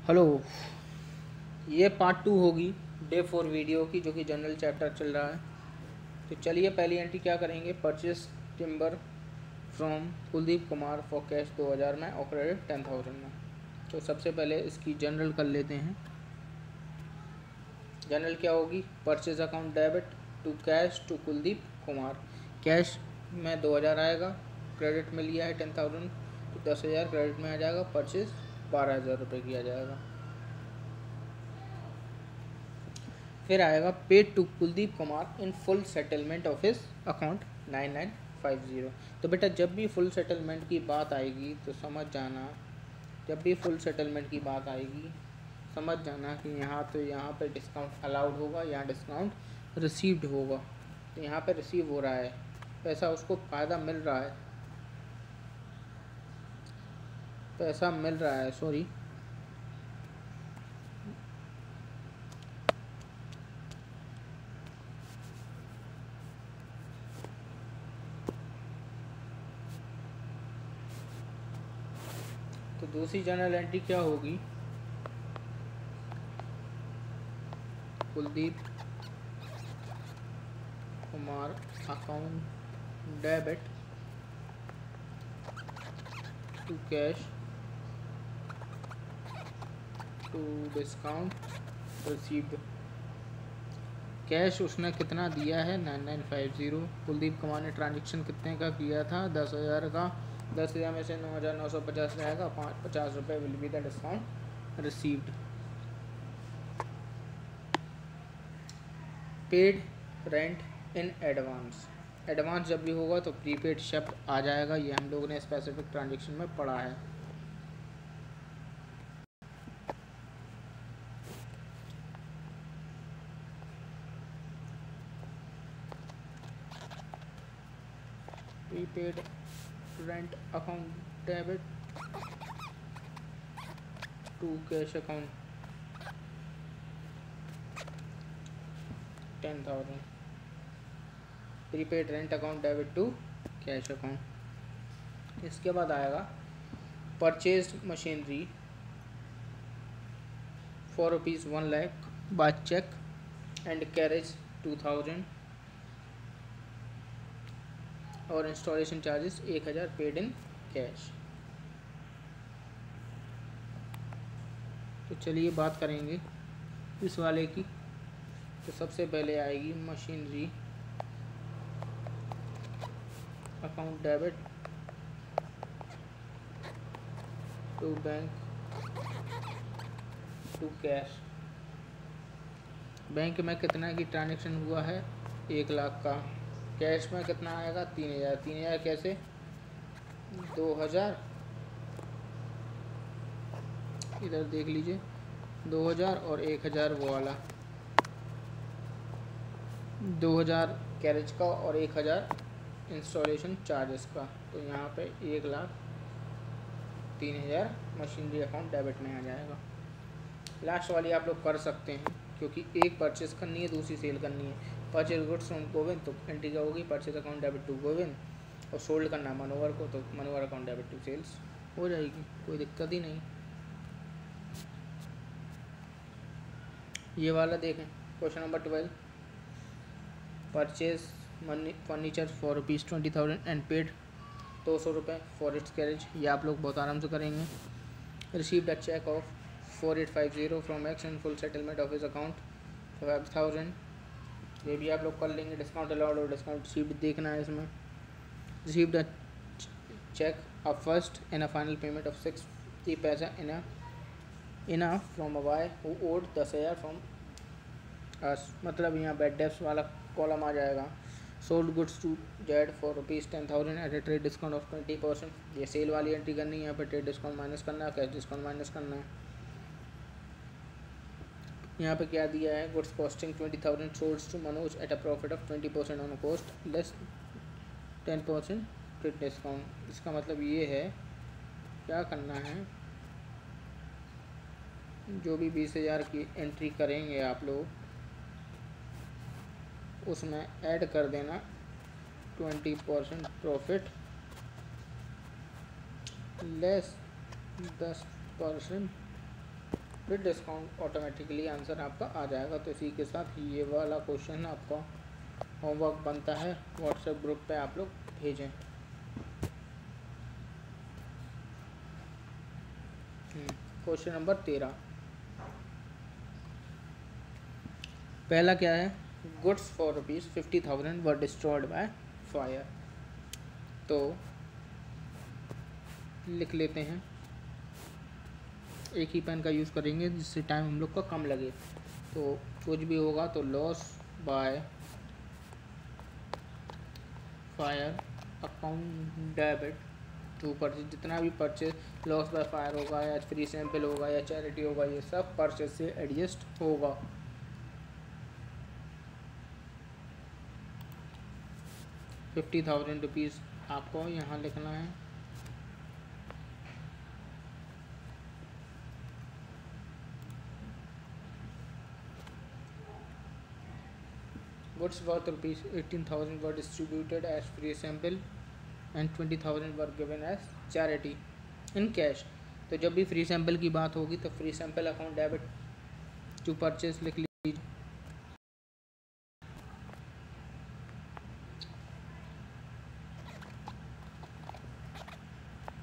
Hello. ये part 2 होगी day 4 video की, जो कि जनरल चैप्टर चल रहा है। तो चलिए पहली एंट्री क्या करेंगे, purchase timber from Kuldeep Kumar for cash 2000 में और क्रेडिट 10,000 में। तो सबसे पहले इसकी जनरल कर लेते हैं। जनरल क्या होगी, purchase account debit to cash to Kuldeep Kumar. Cash में 2000 आएगा, क्रेडिट में लिया है 10,000 तो 10,000 क्रेडिट में आ जाएगा। परचेज 12,000 रुपये किया जाएगा। फिर आएगा paid to Kuldeep Kumar in full settlement of his account 9950। तो बेटा जब भी फुल सेटलमेंट की बात आएगी तो समझ जाना, जब भी फुल सेटलमेंट की बात आएगी समझ जाना कि यहाँ पे डिस्काउंट अलाउड होगा, यहाँ डिस्काउंट रिसीव्ड होगा। तो यहाँ पे रिसीव हो रहा है पैसा, उसको फ़ायदा मिल रहा है, पैसा मिल रहा है, सॉरी। तो दूसरी जनरल एंट्री क्या होगी, Kuldeep Kumar account debit to cash to discount received. Cash उसने कितना दिया है 9950। कुलदीप कुमार ने ट्रांजेक्शन कितने का किया था, 10,000 का। 10,000 में से 9,950 रहेगा, 50 रुपये will be the discount received. Paid rent in advance. Advance जब भी होगा तो प्रीपेड शब्द आ जाएगा, ये हम लोगों ने स्पेसिफिक ट्रांजेक्शन में पढ़ा है। Prepaid rent account debit to cash account 10,000। Prepaid rent account debit to cash account. इसके बाद आएगा purchase machinery for ₹1,00,000 by cheque and carriage 2,000 और installation charges 1,000 paid in cash. तो चलिए बात करेंगे इस वाले की। तो सबसे पहले आएगी machinery account debit to bank to cash. Bank में कितना की ट्रांजेक्शन हुआ है, 1,00,000 का। कैश में कितना आएगा, 3,000। 3,000 कैसे, 2,000 इधर देख लीजिए, 2,000 और 1,000 वो वाला, 2,000 कैरेज का और 1,000 इंस्टॉलेशन चार्जेस का। तो यहाँ पे 1,00,000 3,000 मशीनरी अकाउंट डेबिट में आ जाएगा। लास्ट वाली आप लोग कर सकते हैं, क्योंकि एक परचेस करनी है, दूसरी सेल करनी है। परचेज गुड्स फ्रॉम गोविंद तो एंट्री क्या होगी, purchase account debit to Govind, और सोल्ड करना मनोवर को तो Manovar account debit to sales हो जाएगी, कोई दिक्कत ही नहीं। ये वाला देखें, question number 12, purchase furniture for ₹20,000 and paid 200 रुपये फॉर इट्स कैरेज। ये आप लोग बहुत आराम से करेंगे। Received a cheque of 4850 from X in full settlement of his account 5,000। ये भी आप लोग कर लेंगे। डिस्काउंट अलाउड और डिस्काउंट रिसीव्ड देखना है इसमें। Received a cheque a first in a final payment of 60 पैसा in a from a by who owed 10,000 from us. मतलब यहाँ बैड डेप्स वाला कॉलम आ जाएगा। Sold goods to Z for ₹10,000 at A trade discount of 20%। ये cell वाली entry करनी है, यहाँ पे ट्रेड डिस्काउंट माइनस करना है, कैश डिस्काउंट माइनस करना है। यहाँ पे क्या दिया है, goods costing 20,000 sold to Manoj at a profit of 20% on cost less 10% trade discount. इसका मतलब ये है, क्या करना है, जो भी 20,000 की एंट्री करेंगे आप लोग, उसमें ऐड कर देना 20% प्रॉफिट लेस 10% फिर डिस्काउंट ऑटोमेटिकली आंसर आपका आ जाएगा। तो इसी के साथ ये वाला क्वेश्चन आपका होमवर्क बनता है, व्हाट्सएप ग्रुप पे आप लोग भेजें। क्वेश्चन नंबर 13, पहला क्या है, goods for ₹50,000 were destroyed by fire. तो लिख लेते हैं, एक ही पेन का यूज़ करेंगे जिससे टाइम हम लोग का कम लगे। तो कुछ भी होगा तो loss by fire account debit to purchase, जितना भी परचेज लॉस बाय फायर होगा या फ्री सैंपल होगा या चैरिटी होगा, ये सब परचेज से एडजस्ट होगा। ₹50,000 आपको यहाँ लिखना है। Goods worth ₹18,000 were distributed as free sample and 20,000 were given as charity in cash। तो जब भी फ्री सैंपल की बात होगी तो free sample account debit to purchase लिख लीजिए।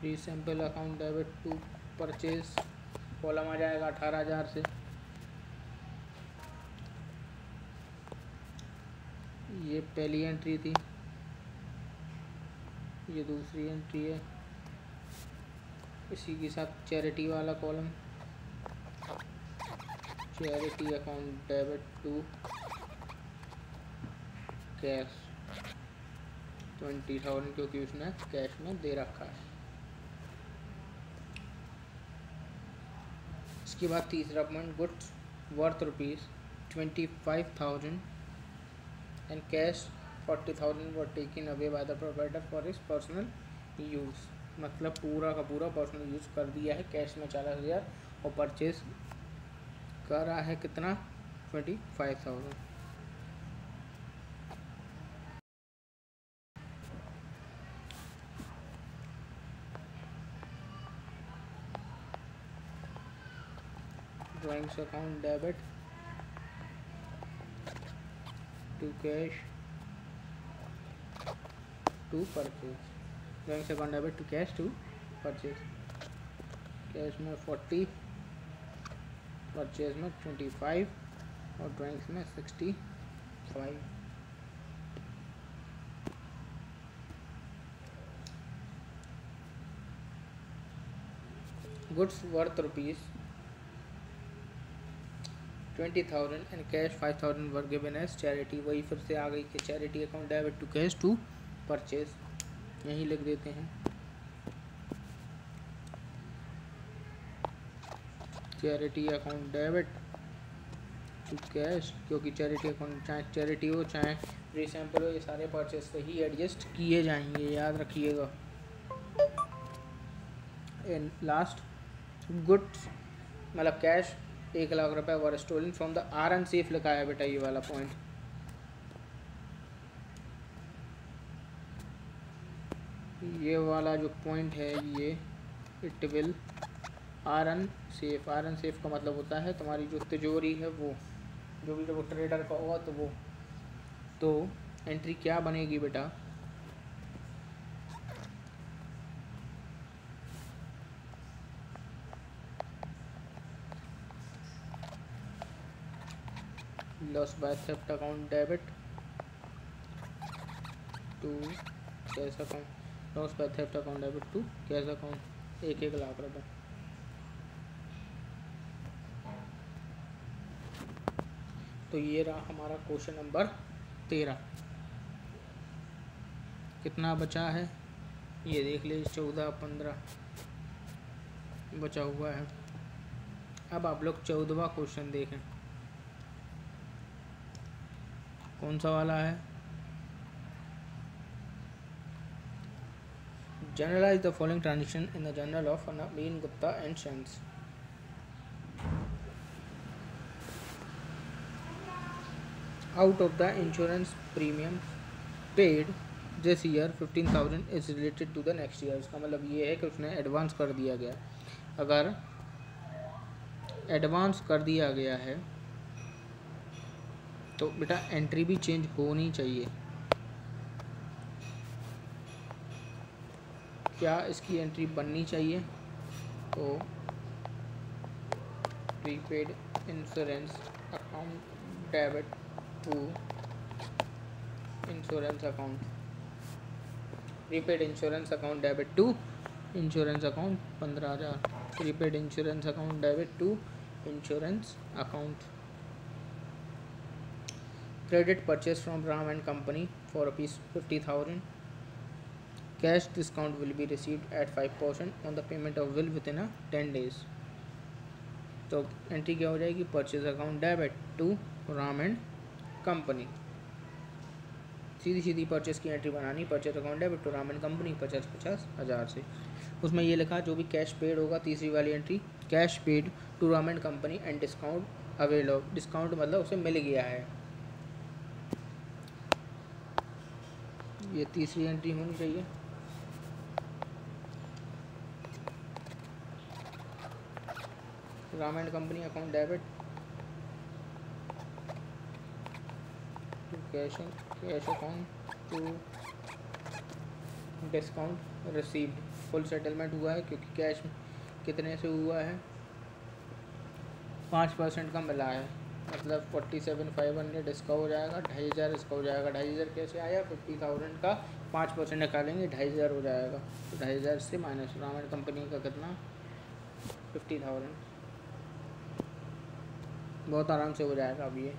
Free sample account debit to purchase column आ जाएगा 18,000 से। ये पहली एंट्री थी, ये दूसरी एंट्री है। इसी के साथ चैरिटी वाला column, charity account debit to cash 20,000, क्योंकि उसने कैश में दे रखा है। इसके बाद तीसरा point, goods worth ₹25,000 and cash 40,000 were taken away by the provider for his personal use. मतलब पूरा का पूरा पर्सनल यूज़ कर दिया है, कैश में 40,000 और परचेज कर रहा है कितना, 25,000। Drawings account debit to cash to purchase, drawings account debit to cash to purchase. Cash में 40, परचेज में 25 और ड्राइंग्स में 65। Goods worth ₹20,000 and cash 5,000 were given as charity. वही फिर से आ गई कि charity account debit to cash to purchase, यही लिख देते हैं। Charity account debit to cash, क्योंकि चैरिटी अकाउंट चाहे चैरिटी हो चाहे फ्री सैंपल हो, ये सारे परचेज से ही एडजस्ट किए जाएंगे, याद रखिएगा। एंड लास्ट, गुड्स मतलब कैश 1,00,000 रुपये were stolen from the our safe लिखा है बेटा, ये वाला पॉइंट। ये वाला जो पॉइंट है ये it will are an safe का मतलब होता है तुम्हारी जो तिजोरी है वो, जो भी वो ट्रेडर का होगा तो वो। तो एंट्री क्या बनेगी बेटा, loss by theft account debit to cash account, loss by theft account debit to cash account 1,00,000 रुपये। तो ये रहा हमारा क्वेश्चन नंबर 13। कितना बचा है ये देख लीजिए, 14-15 बचा हुआ है। अब आप लोग 14वां क्वेश्चन देखें, कौन सा वाला है, journalize the following transaction in the journal of Naveen Gupta and sons. Out of the insurance premium paid this year 15,000 is related to the next year. इसका मतलब ये है कि उसने एडवांस कर दिया गया। अगर एडवांस कर दिया गया है तो बेटा एंट्री भी चेंज होनी चाहिए। क्या इसकी एंट्री बननी चाहिए? तो prepaid insurance account debit to insurance account, prepaid insurance account debit to insurance account 15,000, prepaid insurance account debit to insurance account. Credit purchase from Ram and company for ₹50,000, cash discount will be received at 5% on the payment of bill within 10 days। तो entry क्या हो जाएगी? Purchase account debit to Ram and company, सीधी सीधी purchase की entry बनानी, purchase account debit to Ram and company 50,000 से। उसमें ये लिखा जो भी कैश पेड होगा, तीसरी वाली entry, cash paid to Ram and company and discount avail of, discount मतलब उसे मिल गया है, ये तीसरी एंट्री होनी चाहिए। Ram and company account debit to cash account to discount received, full settlement हुआ है क्योंकि कैश कितने से हुआ है? 5% का मिला है, मतलब 47,500 इसका हो जाएगा, 2,500 इसका हो जाएगा। 2,500 कैसे आया? 50,000 का 5% निकालेंगे 2,500 हो जाएगा, तो 2,500 से माइनस राम एंड कंपनी का कितना? 50,000, बहुत आराम से हो जाएगा। अब ये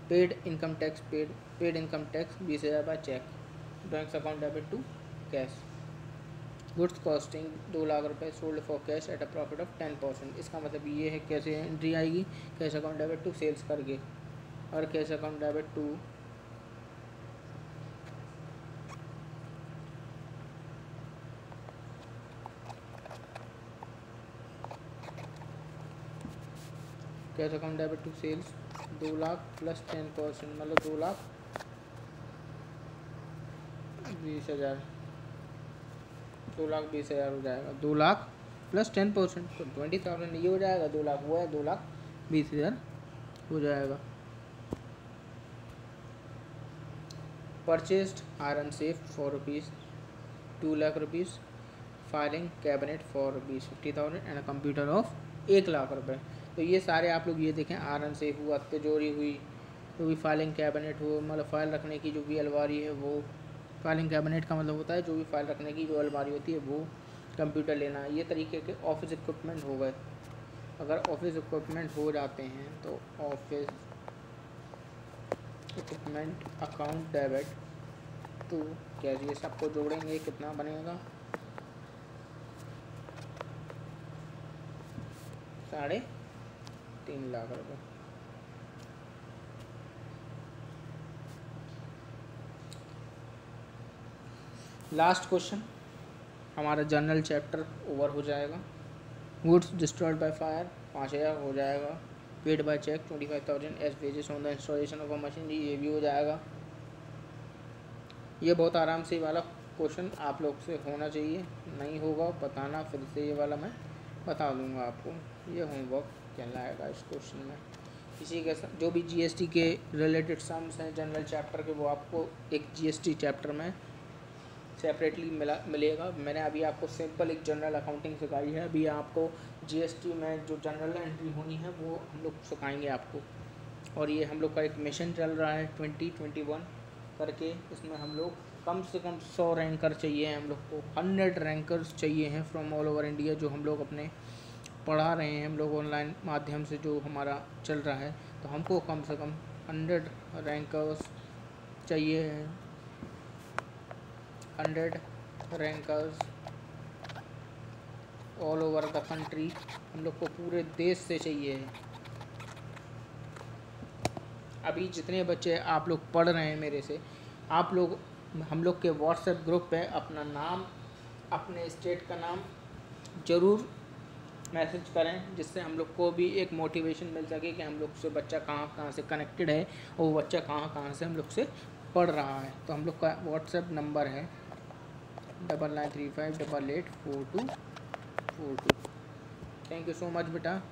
paid income tax, paid income tax 20,000 by cheque, bank account debit to cash, goods costing 2 lakh रुपए, sold for cash at a profit of 10%। इसका मतलब ये है कैसे एंट्री आएगी? Cash account debit to sales करके, और cash account debit to cash account debit to sales 2 lakh plus 10%, मतलब 2,20,000, 2,20,000 हो जाएगा। 2 लाख प्लस 10% तो 20,000 ये हो जाएगा, 2 लाख वो है, 2,20,000 हो जाएगा। Purchased iron safe for ₹2 lakh, firing cabinet for ₹50,000 and a computer of 1 lakh रुपए। तो ये सारे आप लोग ये देखें, आयरन सेफ हुआ, तिजोरी हुई, जो भी फाइलिंग कैबिनेट हो, मतलब फाइल रखने की जो भी अलमारी है वो, फाइलिंग कैबिनेट का मतलब होता है जो भी फाइल रखने की जो अलमारी होती है वो, कंप्यूटर लेना, ये तरीके के ऑफिस इक्विपमेंट हो गए। अगर ऑफिस इक्विपमेंट हो जाते हैं तो office equipment account debit to cash, ये सबको जोड़ेंगे कितना बनेगा? 3.5 लाख रुपए। लास्ट क्वेश्चन, हमारा जनरल चैप्टर ओवर हो जाएगा। गुड्स डिस्ट्रॉयड बाय फायर 5,000 हो जाएगा, paid by cheque 25,000 as wages on the installation of a machine, ये भी हो जाएगा। ये बहुत आराम से वाला क्वेश्चन आप लोग से होना चाहिए, नहीं होगा बताना, फिर से ये वाला मैं बता दूंगा आपको। ये होमवर्क कहलाएगा इस क्वेश्चन में। इसी के जो भी जीएसटी के रिलेटेड सम्स हैं जनरल चैप्टर के, वो आपको एक जीएसटी चैप्टर में सेपरेटली मिलेगा। मैंने अभी आपको सिंपल एक जनरल अकाउंटिंग सिखाई है, अभी आपको जीएसटी में जो जनरल एंट्री होनी है वो हम लोग सिखाएंगे आपको। और ये हम लोग का एक मिशन चल रहा है 2021 करके, इसमें हम लोग कम से कम 100 रैंकर चाहिए हैं, हम लोग को 100 रैंकर्स चाहिए हैं फ्रॉम ऑल ओवर इंडिया, जो हम लोग अपने पढ़ा रहे हैं, हम लोग ऑनलाइन माध्यम से जो हमारा चल रहा है, तो हमको कम से कम 100 रैंकर्स चाहिए हैं, 100 rankers all over the country, हम लोग को पूरे देश से चाहिए है। अभी जितने बच्चे आप लोग पढ़ रहे हैं मेरे से, आप लोग हम लोग के व्हाट्सएप ग्रुप पे अपना नाम, अपने स्टेट का नाम ज़रूर मैसेज करें, जिससे हम लोग को भी एक मोटिवेशन मिल सके कि हम लोग से बच्चा कहाँ कहाँ से कनेक्टेड है और वो बच्चा कहाँ कहाँ से हम लोग से पढ़ रहा है। तो हम लोग का व्हाट्सएप नंबर है 9935884242। थैंक यू सो मच बेटा।